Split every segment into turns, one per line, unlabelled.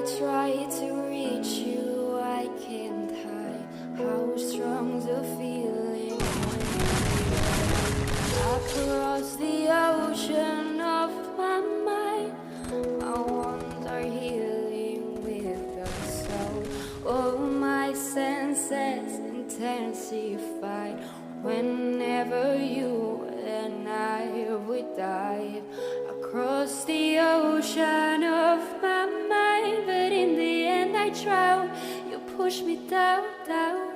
try to reach you, I can't hide how strong the feeling across the ocean of my mind. My wounds are healing with the soul. All my senses intensified whenever you and I would dive across the ocean of my mind. But in the end I drown. You push me down, down.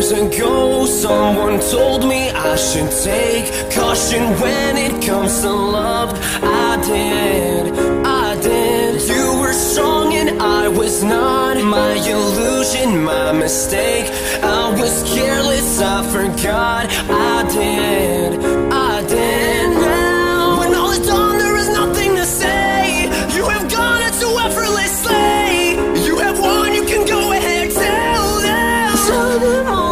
Ago, someone told me I should take caution when it comes to love. I did. You were strong and I was not. My illusion, my mistake. I was careless, I forgot. I did. Now, when all is done, there is nothing to say. You have gone into effortlessly. You have won, you can go ahead, tell them. Tell them all.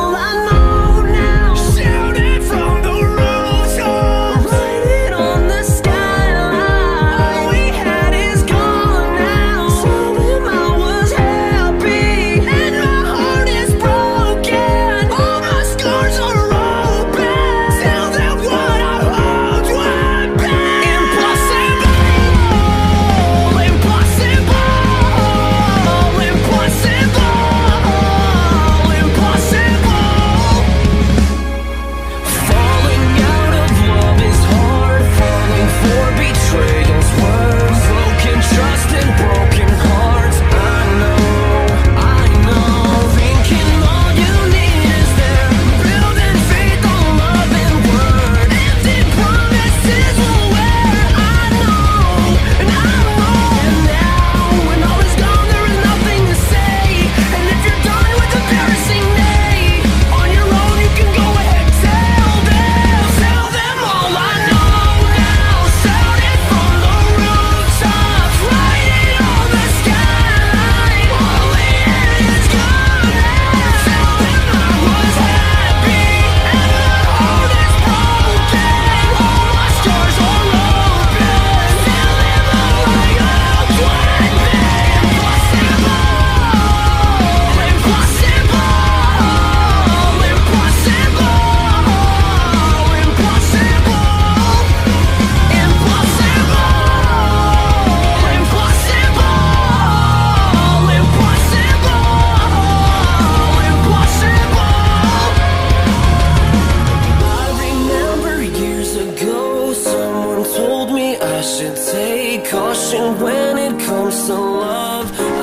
Impossible. caution when it comes to love.